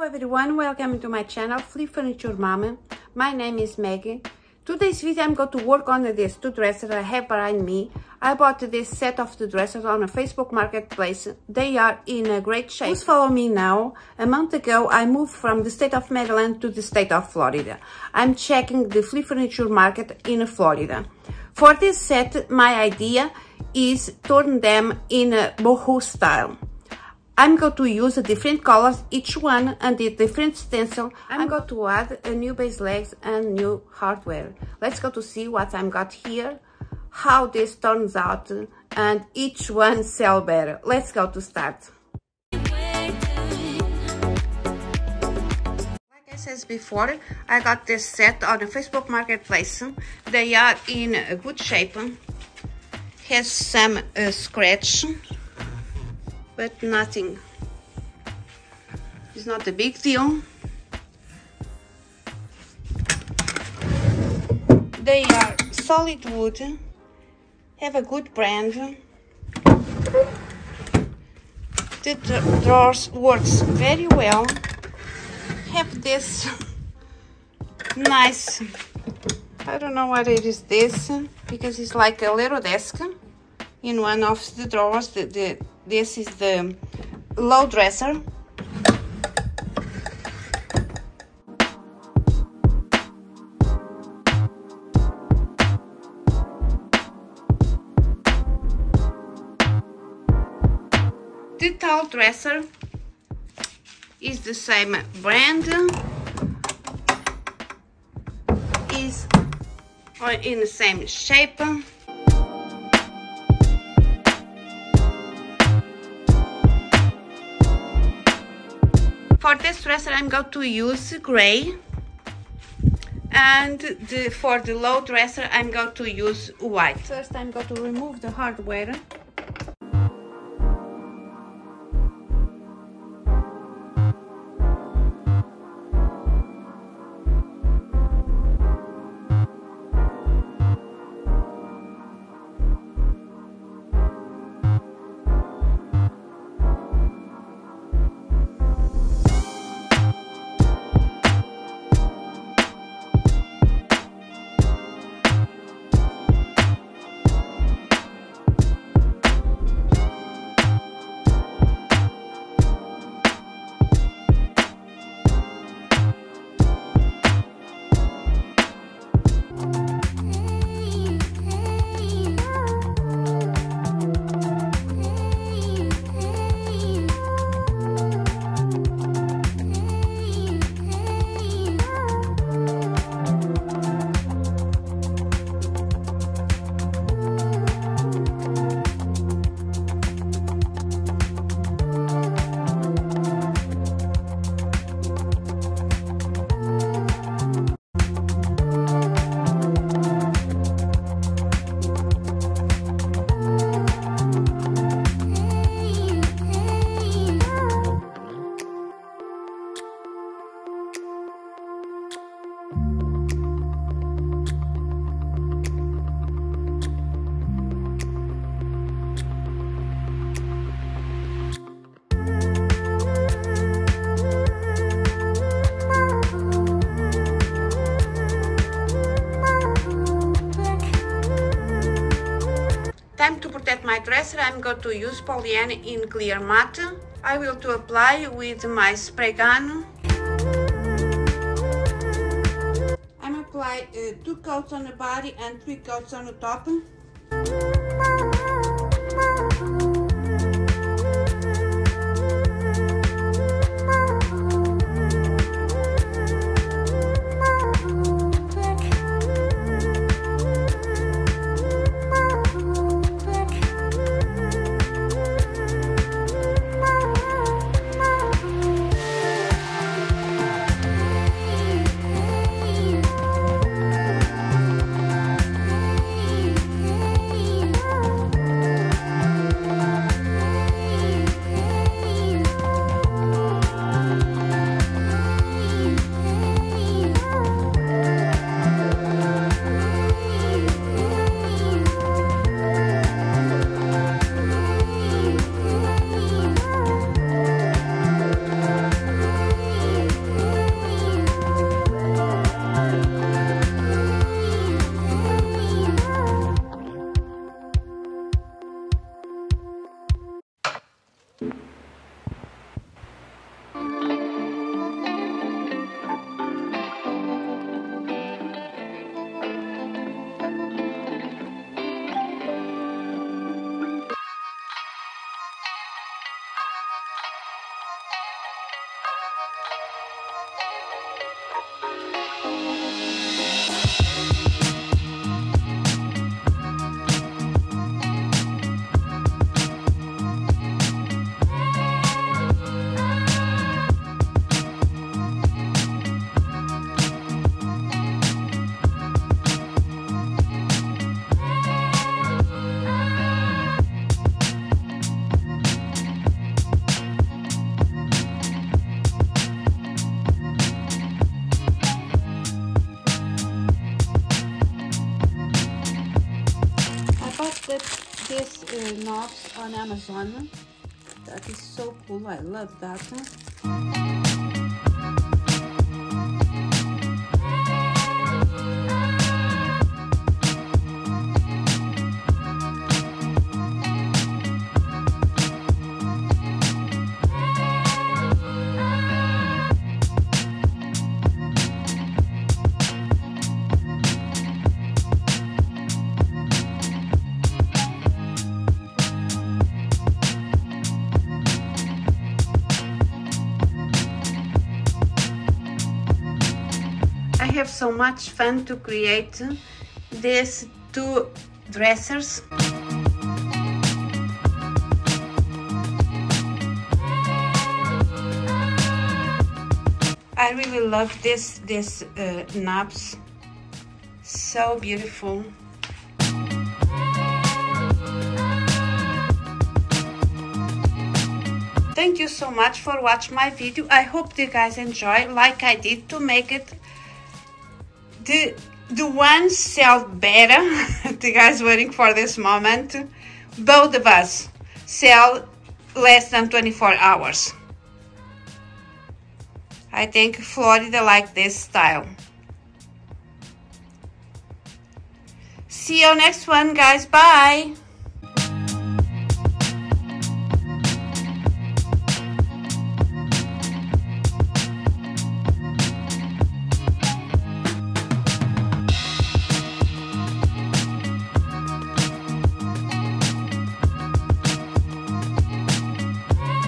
Hello everyone, welcome to my channel Flip Furniture Mama. My name is Maggie. Today's video I'm going to work on these two dresses I have behind me. I bought this set of two dresses on a Facebook marketplace. They are in a great shape. Please follow me now. A month ago I moved from the state of Maryland to the state of Florida. I'm checking the flea furniture market in Florida. For this set, my idea is turn them in a boho style. I'm going to use different colors, each one and a different stencil. I'm going to add a new base legs and new hardware. Let's go to see what I'm got here, how this turns out, and each one sell better. Let's go to start. Like I said before, I got this set on the Facebook marketplace. They are in a good shape. Has some scratch, but nothing. It's not a big deal. They are solid wood, have a good brand. The drawers works very well. Have this nice, I don't know what it is this, because it's like a little desk in one of the drawers. This is the low dresser. The tall dresser is the same brand, is in the same shape. For this dresser I'm going to use gray, and for the low dresser I'm going to use white. First I'm going to remove the hardware. Time to protect my dresser. I'm going to use polyene in clear matte. I will to apply with my spray gun. I'm apply 2 coats on the body and 3 coats on the top. These knobs on Amazon. That is so cool. I love that. I have so much fun to create these two dressers. I really love these knobs. So beautiful. Thank you so much for watching my video. I hope you guys enjoy like I did to make it. The ones sell better. The guys waiting for this moment. Both of us sell less than 24 hours. I think Florida like this style. See you next one, guys. Bye.